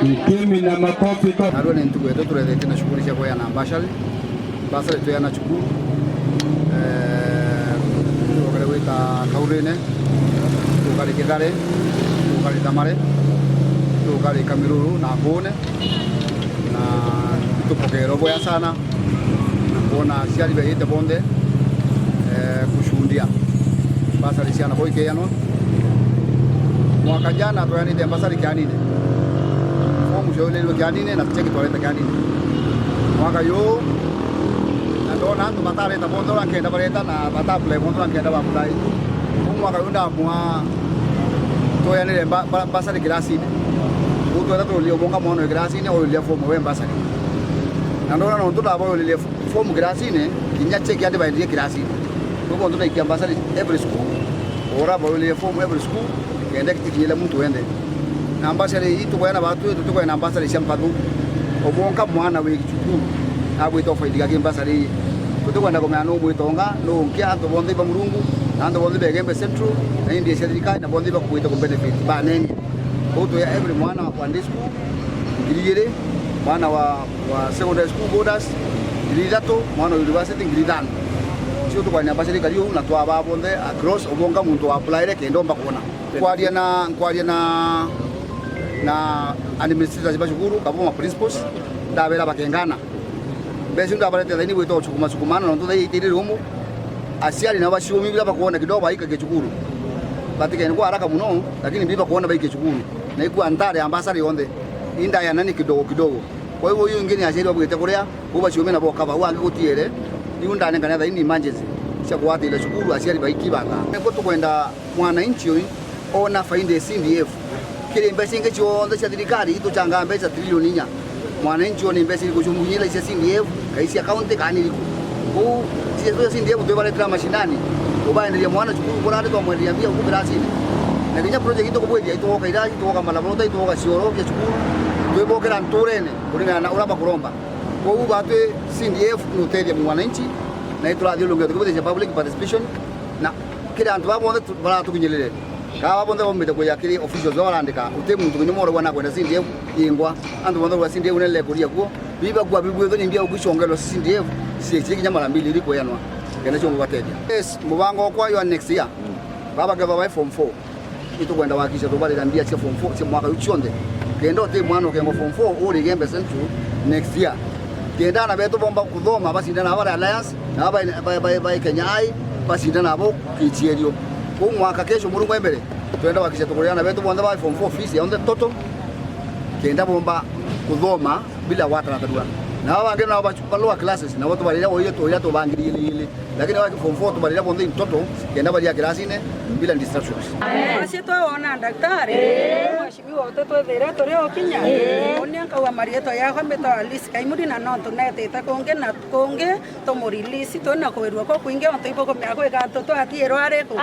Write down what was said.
Mkimi na makofi kwa Narua ni ntuku yetu tulete na shughuli kwa ya na ambashali basale tu ya na chukuru wakale wita kaurene tukali kidare tukali tamare tukali kamiruru na kone na tupokero robo ya sana kuona siali beite bonde kushuhudia basale siana boy keyano mwaka jana to yani de basale kanine mjole lo kanine na cheki toileta kanine mwaka yo na dona ndo matare ta bondo la kenda bareta na bata play bondo la kenda ba play mwaka yo nda mwa to yani basale grasine uto ta to lio bonga mono grasine o lio fomo we basale na dona no to da bo lio fomo grasine kinya cheki ande ba lio grasine ko bondo na ikia basale every school ora bo lio fomo every school kenda kitikile mtu wende ambassador itu kwa na batu itu kwa na ambassador shampadu obonka mwana we kichukuru abo ito faidika ke ambassador kuto kwa ndako mano mu itonga no nkia to bonde ba murungu na ndo bonde begembe central na ndiye serikali na bonde ba kuita ko benefit ba neni auto ya every mwana wa ndisku ngirire mwana wa secondary school borders ngiridato mwana university ngiridan sio to kwa na ambassador kaliyo na to aba bonde across obonga muntu apply re ke ndomba kuona kwa dia na administrators bashukuru kabo principals ndabera bakengana bese ndabarete zaini bwito chukumashukumana ndo dai tiri rumu asiali na bashumi bila bakuona kidogo baika kechukuru batike ni kwa haraka muno lakini bila kuona baike chukuru na iku antare ambassador yonde inda ya nani kidogo kwa hivyo hiyo ingine ashiri babwete korea uba chumi na boka ba wange kutiere iunda nengana zaini emergency cha kuwati ile chukuru asiali baiki banga ngo tukwenda mwananchi ona fainde CDF kile mbesi nge chionda cha serikali ito changa mbesa trilioni nya mwananchi oni mbesi kuchumunyila isi CDF kaisi account kanili ku sio CDF to bale tra mashinani ubaendelea mwana chukuru bora to mwendea bia ku birasini na kinya project ito kubwe ito ka ida ito ka malabrota ito ka sioro ya chukuru to bokera ntorene kulingana na uraba kuromba kwa hiyo bate CDF notedia mwananchi na ito radio longo to public participation na kile antu babo bora tukunyelele kawa bonde bombe ko yakiri officials walandika ute muntu kunyomoro wana kwenda CDF yingwa andu bonde kwa CDF unele kulia kuo biba kwa bibu zo nimbia ukushongelo CDF sieki nyamala mbili liko yanwa kana chongo bateja yes mubango kwa yo next year baba gava wa form 4 ito kwenda wakisha to bale ndambia cha form 4 cha mwaka uchonde kendo te mwana kengo form 4 uri gembe central next year kenda na beto bomba kudoma basi ndana abara alliance na aba Kenya ai basi ndana abo kichierio kwa mwaka kesho murungu mbele tuenda wakisha tukuliana betu bonda ba form 4 fees yaonde toto kenda bomba kudhoma bila wata na tadura na wange na bachupalwa classes na watu balila oyo to ya to bangiri ile lakini waki form 4 to balila bonda toto kenda balia class ne bila distractions asi to ona daktari mheshimiwa watoto dhera to leo kinya onia kwa marieto ya kwa meto alisi kaimudi na no to nete ta konge to morilisi to na ko werwa ko kuinge on to ipo ko me ako ka to atiero areko